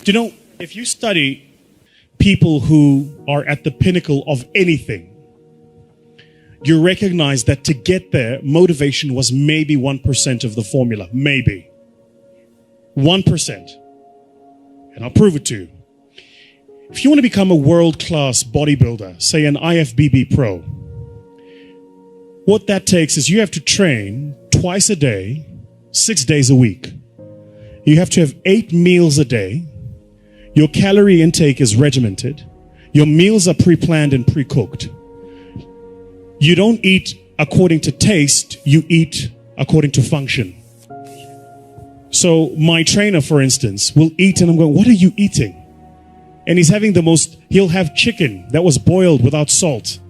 You know, if you study people who are at the pinnacle of anything, you recognize that to get there, motivation was maybe 1% of the formula. Maybe. 1%. And I'll prove it to you. If you want to become a world-class bodybuilder, say an IFBB pro, what that takes is you have to train twice a day, 6 days a week. You have to have 8 meals a day. Your calorie intake is regimented. Your meals are pre-planned and pre-cooked. You don't eat according to taste, you eat according to function. So my trainer, for instance, will eat and I'm going, what are you eating? And he's having he'll have chicken that was boiled without salt.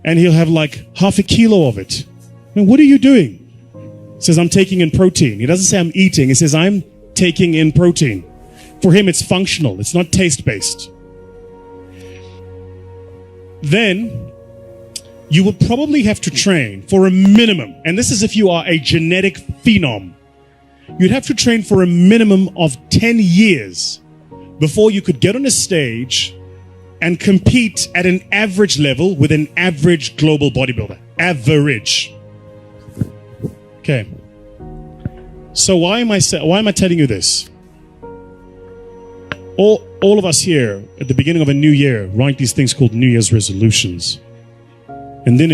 And he'll have like half a kilo of it. And what are you doing? He says, I'm taking in protein. He doesn't say I'm eating. He says, I'm taking in protein. For him, it's functional. It's not taste-based. Then you will probably have to train for a minimum. And this is if you are a genetic phenom. You'd have to train for a minimum of 10 years before you could get on a stage and compete at an average level with an average global bodybuilder. Average. Okay. So why am I telling you this? All of us here at the beginning of a new year write these things called New Year's resolutions. And then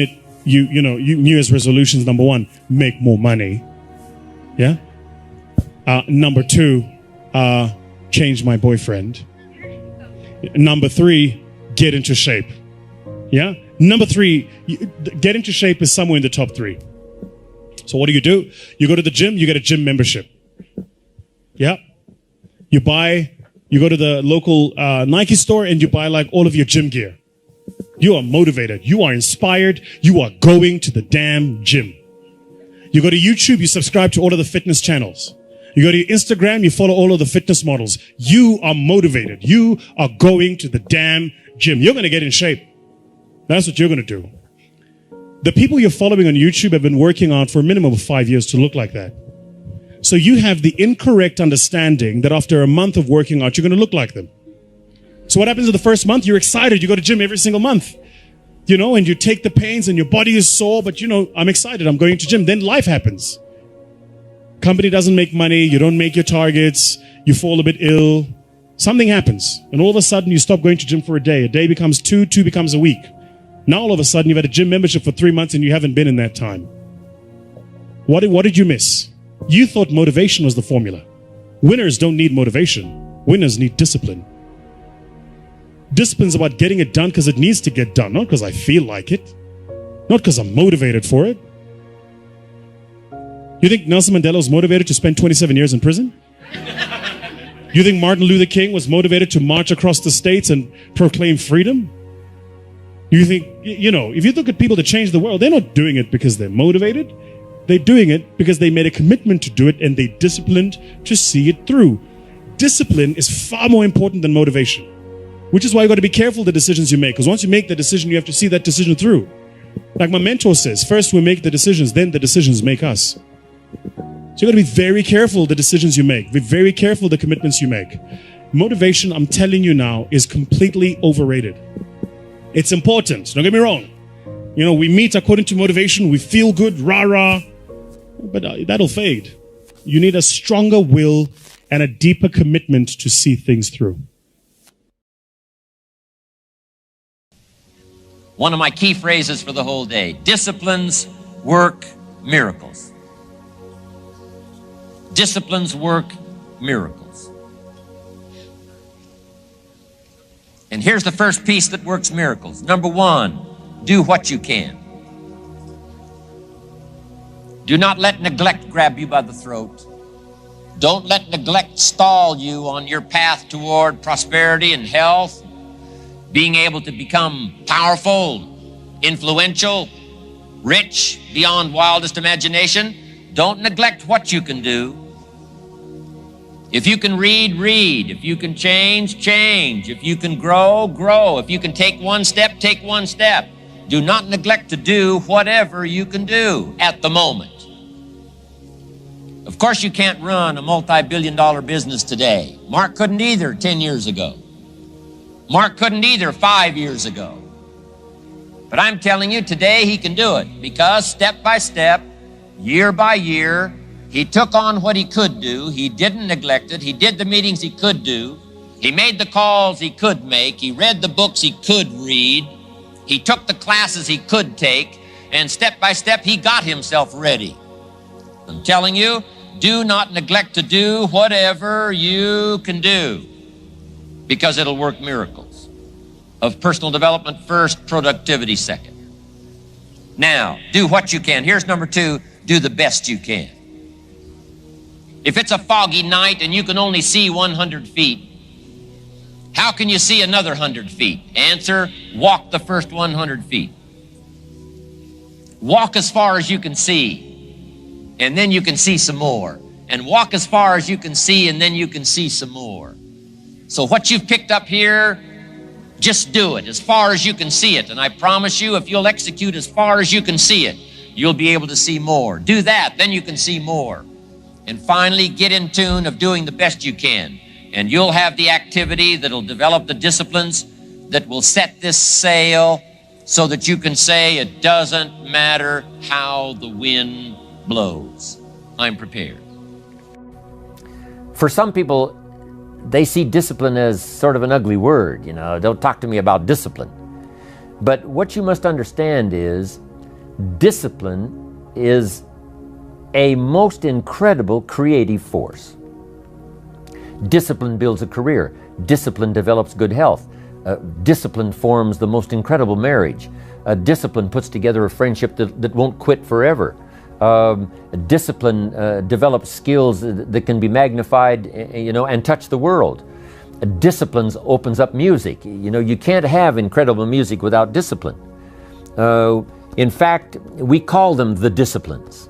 New Year's resolutions, number 1, make more money. Yeah? Number 2, change my boyfriend. Number 3, get into shape. Yeah? Number 3, get into shape is somewhere in the top 3. So what do? You go to the gym, you get a gym membership. Yeah? You go to the local Nike store and you buy like all of your gym gear. You are motivated. You are inspired. You are going to the damn gym. You go to YouTube, you subscribe to all of the fitness channels. You go to your Instagram, you follow all of the fitness models. You are motivated. You are going to the damn gym. You're going to get in shape. That's what you're going to do. The people you're following on YouTube have been working on for a minimum of 5 years to look like that. So you have the incorrect understanding that after a month of working out, you're going to look like them. So what happens in the first month? You're excited. You go to gym every single month, and you take the pains and your body is sore, but I'm excited. I'm going to gym. Then life happens. Company doesn't make money. You don't make your targets. You fall a bit ill. Something happens. And all of a sudden you stop going to gym for a day. A day becomes 2, 2 becomes a week. Now all of a sudden you've had a gym membership for 3 months and you haven't been in that time. What did you miss? You thought motivation was the formula. Winners don't need motivation. Winners need discipline. Discipline's about getting it done because it needs to get done, not because I feel like it, not because I'm motivated for it. You think Nelson Mandela was motivated to spend 27 years in prison? You think Martin Luther King was motivated to march across the states and proclaim freedom? You think, if you look at people that change the world, they're not doing it because they're motivated. They're doing it because they made a commitment to do it and they disciplined to see it through. Discipline is far more important than motivation, which is why you got to be careful the decisions you make. Because once you make the decision, you have to see that decision through. Like my mentor says, first we make the decisions, then the decisions make us. So you got to be very careful the decisions you make. Be very careful the commitments you make. Motivation, I'm telling you now, is completely overrated. It's important. Don't get me wrong. We meet according to motivation. We feel good, rah-rah. But that'll fade. You need a stronger will and a deeper commitment to see things through. One of my key phrases for the whole day: disciplines work miracles. Disciplines work miracles. And here's the first piece that works miracles. Number 1, do what you can. Do not let neglect grab you by the throat. Don't let neglect stall you on your path toward prosperity and health, being able to become powerful, influential, rich beyond wildest imagination. Don't neglect what you can do. If you can read, read. If you can change, change. If you can grow, grow. If you can take one step, take one step. Do not neglect to do whatever you can do at the moment. Of course, you can't run a multi-billion-dollar business today. Mark couldn't either 10 years ago. Mark couldn't either 5 years ago. But I'm telling you, today he can do it because step by step, year by year, he took on what he could do. He didn't neglect it. He did the meetings he could do. He made the calls he could make. He read the books he could read. He took the classes he could take. And step by step, he got himself ready. I'm telling you, do not neglect to do whatever you can do because it'll work miracles. Of personal development first, productivity second. Now, do what you can. Here's number 2, do the best you can. If it's a foggy night and you can only see 100 feet, how can you see another 100 feet? Answer, walk the first 100 feet. Walk as far as you can see, and then you can see some more. And walk as far as you can see, and then you can see some more. So what you've picked up here, just do it as far as you can see it. And I promise you, if you'll execute as far as you can see it, you'll be able to see more. Do that, then you can see more. And finally, get in tune of doing the best you can. And you'll have the activity that'll develop the disciplines that will set this sail so that you can say, it doesn't matter how the wind blows. I'm prepared. For some people, they see discipline as sort of an ugly word. Don't talk to me about discipline. But what you must understand is discipline is a most incredible creative force. Discipline builds a career. Discipline develops good health. Discipline forms the most incredible marriage. Discipline puts together a friendship that won't quit forever. Discipline develops skills that can be magnified, and touch the world. Discipline opens up music. You can't have incredible music without discipline. In fact, we call them the disciplines.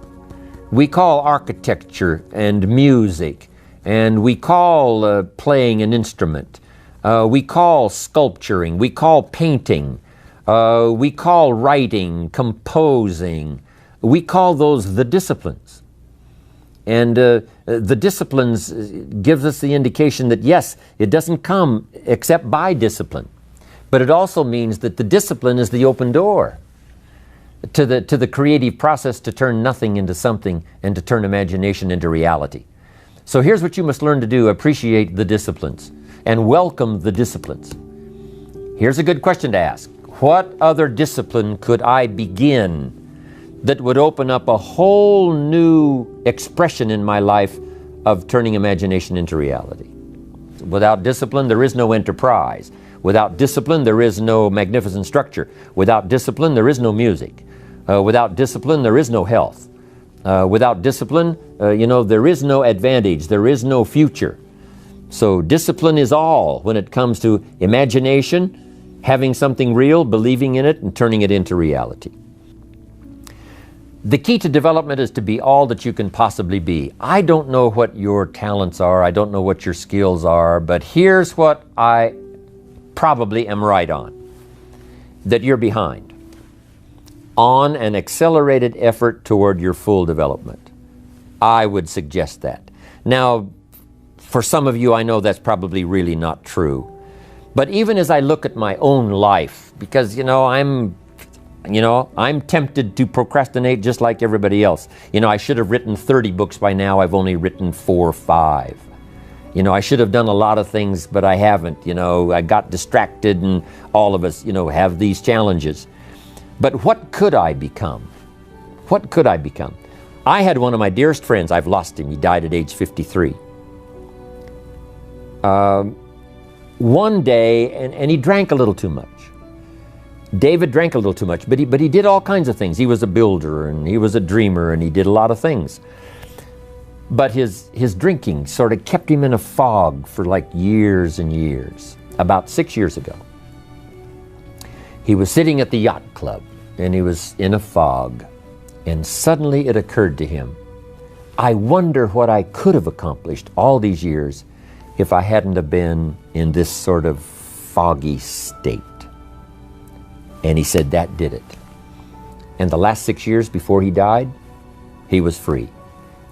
We call architecture and music, and we call playing an instrument. We call sculpturing. We call painting. We call writing, composing. We call those the disciplines. And the disciplines gives us the indication that yes, it doesn't come except by discipline. But it also means that the discipline is the open door to the creative process to turn nothing into something and to turn imagination into reality. So here's what you must learn to do. Appreciate the disciplines and welcome the disciplines. Here's a good question to ask. What other discipline could I begin that would open up a whole new expression in my life of turning imagination into reality? Without discipline, there is no enterprise. Without discipline, there is no magnificent structure. Without discipline, there is no music. Without discipline, there is no health. Without discipline, there is no advantage. There is no future. So discipline is all when it comes to imagination, having something real, believing in it, and turning it into reality. The key to development is to be all that you can possibly be. I don't know what your talents are. I don't know what your skills are, but here's what I probably am right on, that you're behind on an accelerated effort toward your full development. I would suggest that. Now, for some of you, I know that's probably really not true. But even as I look at my own life, because, I'm tempted to procrastinate just like everybody else. I should have written 30 books by now. I've only written 4 or 5. I should have done a lot of things, but I haven't. I got distracted, and all of us, have these challenges. But what could I become? What could I become? I had one of my dearest friends. I've lost him. He died at age 53. One day, and he drank a little too much. David drank a little too much, but he did all kinds of things. He was a builder, and he was a dreamer, and he did a lot of things. But his drinking sort of kept him in a fog for like years and years. About 6 years ago, he was sitting at the yacht club, and he was in a fog, and suddenly it occurred to him, I wonder what I could have accomplished all these years if I hadn't have been in this sort of foggy state. And he said that did it. And the last 6 years before he died, he was free.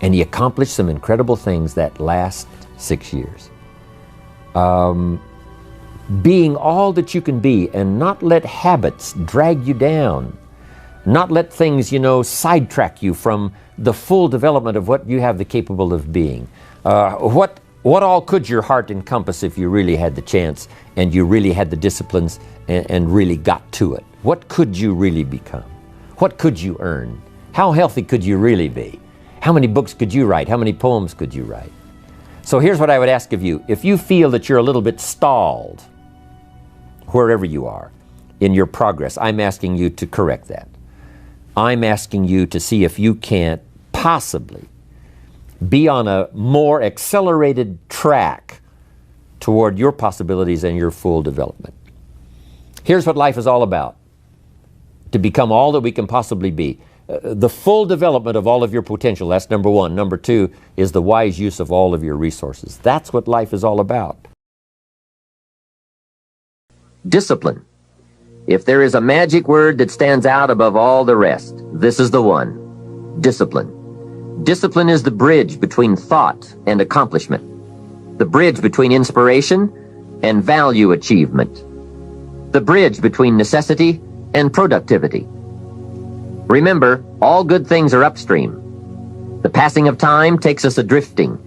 And he accomplished some incredible things that last 6 years. Being all that you can be and not let habits drag you down. Not let things, sidetrack you from the full development of what you have the capable of being. What all could your heart encompass if you really had the chance and you really had the disciplines and really got to it? What could you really become? What could you earn? How healthy could you really be? How many books could you write? How many poems could you write? So here's what I would ask of you. If you feel that you're a little bit stalled, wherever you are in your progress, I'm asking you to correct that. I'm asking you to see if you can't possibly be on a more accelerated track toward your possibilities and your full development. Here's what life is all about: to become all that we can possibly be. The full development of all of your potential, that's number one. Number two is the wise use of all of your resources. That's what life is all about. Discipline. If there is a magic word that stands out above all the rest, this is the one: discipline. Discipline is the bridge between thought and accomplishment, the bridge between inspiration and value achievement, the bridge between necessity and productivity. Remember, all good things are upstream. The passing of time takes us adrifting,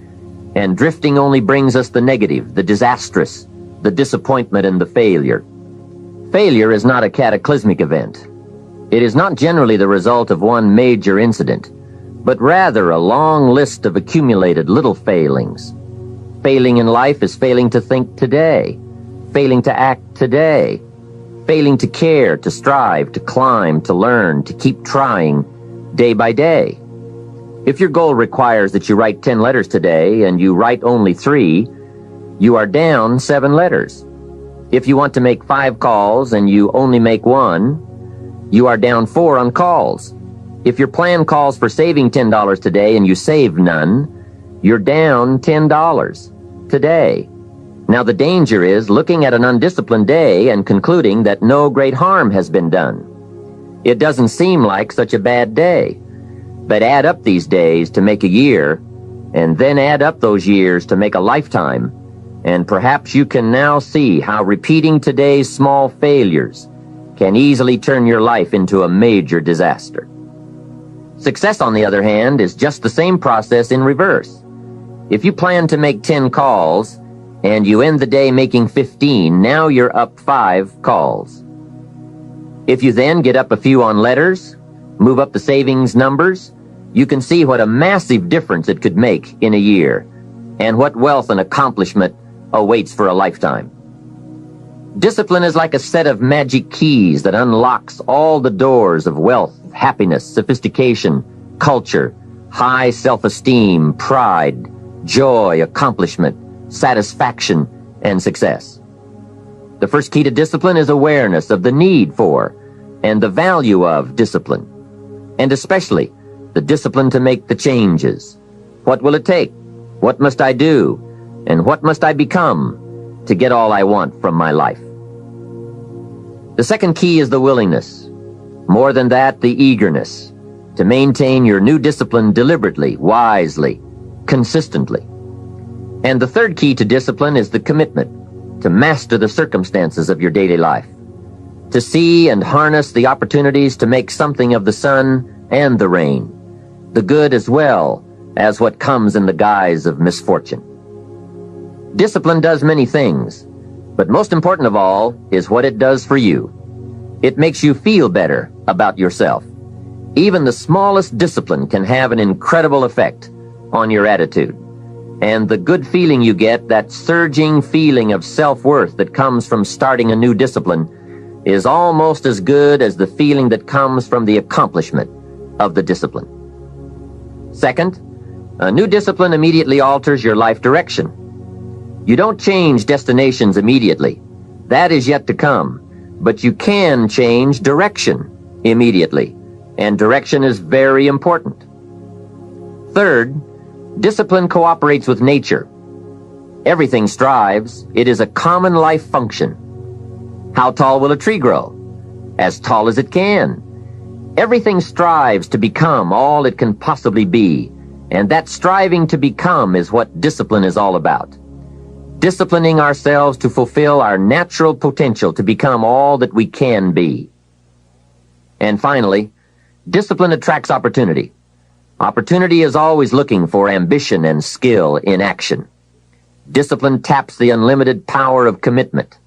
and drifting only brings us the negative, the disastrous, the disappointment, and the failure. Failure is not a cataclysmic event. It is not generally the result of one major incident, but rather a long list of accumulated little failings. Failing in life is failing to think today, failing to act today, failing to care, to strive, to climb, to learn, to keep trying day by day. If your goal requires that you write 10 letters today and you write only 3, you are down 7 letters. If you want to make 5 calls and you only make 1, you are down 4 on calls. If your plan calls for saving $10 today and you save none, you're down $10 today. Now the danger is looking at an undisciplined day and concluding that no great harm has been done. It doesn't seem like such a bad day, but add up these days to make a year, and then add up those years to make a lifetime, and perhaps you can now see how repeating today's small failures can easily turn your life into a major disaster. Success, on the other hand, is just the same process in reverse. If you plan to make 10 calls, and you end the day making 15, now you're up 5 calls. If you then get up a few on letters, move up the savings numbers, you can see what a massive difference it could make in a year, and what wealth and accomplishment awaits for a lifetime. Discipline is like a set of magic keys that unlocks all the doors of wealth, happiness, sophistication, culture, high self-esteem, pride, joy, accomplishment, satisfaction, and success. The first key to discipline is awareness of the need for and the value of discipline, and especially the discipline to make the changes. What will it take? What must I do? And what must I become to get all I want from my life? The second key is the willingness. More than that, the eagerness to maintain your new discipline deliberately, wisely, consistently. And the third key to discipline is the commitment to master the circumstances of your daily life, to see and harness the opportunities to make something of the sun and the rain, the good as well as what comes in the guise of misfortune. Discipline does many things, but most important of all is what it does for you. It makes you feel better about yourself. Even the smallest discipline can have an incredible effect on your attitude. And the good feeling you get, that surging feeling of self-worth that comes from starting a new discipline, is almost as good as the feeling that comes from the accomplishment of the discipline. Second, a new discipline immediately alters your life direction. You don't change destinations immediately. That is yet to come. But you can change direction immediately. And direction is very important. Third, discipline cooperates with nature. Everything strives. It is a common life function. How tall will a tree grow? As tall as it can. Everything strives to become all it can possibly be, And that striving to become is what discipline is all about. Disciplining ourselves to fulfill our natural potential to become all that we can be. And finally, discipline attracts opportunity. Opportunity is always looking for ambition and skill in action. Discipline taps the unlimited power of commitment.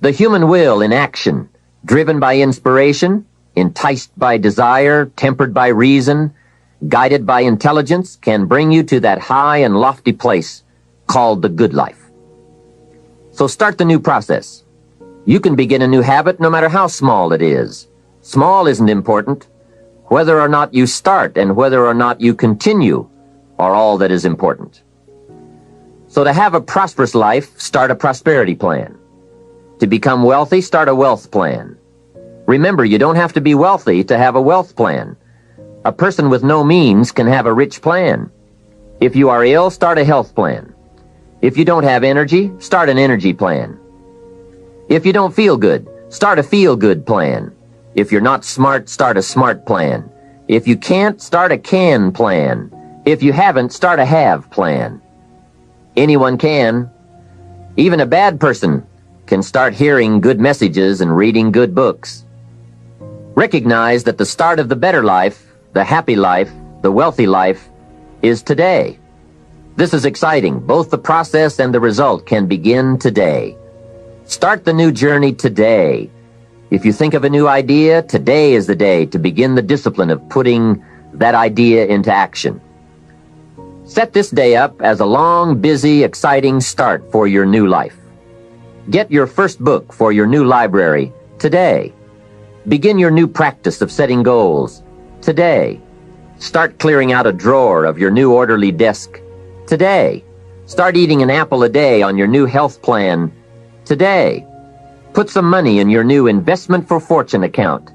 The human will in action, driven by inspiration, enticed by desire, tempered by reason, guided by intelligence, can bring you to that high and lofty place called the good life. So start the new process. You can begin a new habit no matter how small it is. Small isn't important. Whether or not you start and whether or not you continue are all that is important. So to have a prosperous life, start a prosperity plan. To become wealthy, start a wealth plan. Remember, you don't have to be wealthy to have a wealth plan. A person with no means can have a rich plan. If you are ill, start a health plan. If you don't have energy, start an energy plan. If you don't feel good, start a feel-good plan. If you're not smart, start a smart plan. If you can't, start a can plan. If you haven't, start a have plan. Anyone can. Even a bad person can start hearing good messages and reading good books. Recognize that the start of the better life, the happy life, the wealthy life, is today. This is exciting. Both the process and the result can begin today. Start the new journey today. If you think of a new idea, today is the day to begin the discipline of putting that idea into action. Set this day up as a long, busy, exciting start for your new life. Get your first book for your new library today. Begin your new practice of setting goals today. Start clearing out a drawer of your new orderly desk today. Start eating an apple a day on your new health plan today. Put some money in your new investment for fortune account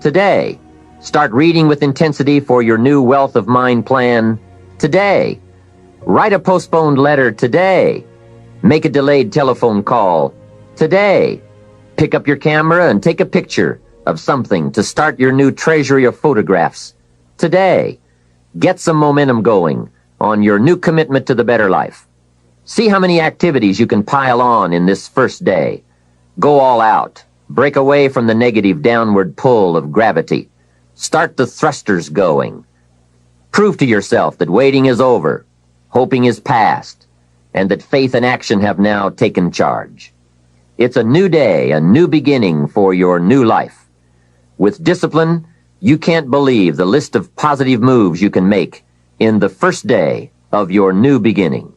today. Start reading with intensity for your new wealth of mind plan today. Write a postponed letter today. Make a delayed telephone call today. Pick up your camera and take a picture of something to start your new treasury of photographs today. Get some momentum going on your new commitment to the better life. See how many activities you can pile on in this first day. Go all out. Break away from the negative downward pull of gravity. Start the thrusters going. Prove to yourself that waiting is over, hoping is past, and that faith and action have now taken charge. It's a new day, a new beginning for your new life. With discipline, you can't believe the list of positive moves you can make in the first day of your new beginning.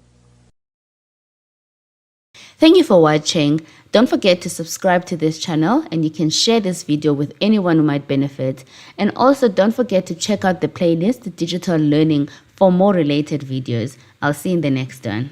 Thank you for watching. Don't forget to subscribe to this channel, and you can share this video with anyone who might benefit. And also don't forget to check out the playlist, Digital Learning, for more related videos. I'll see you in the next one.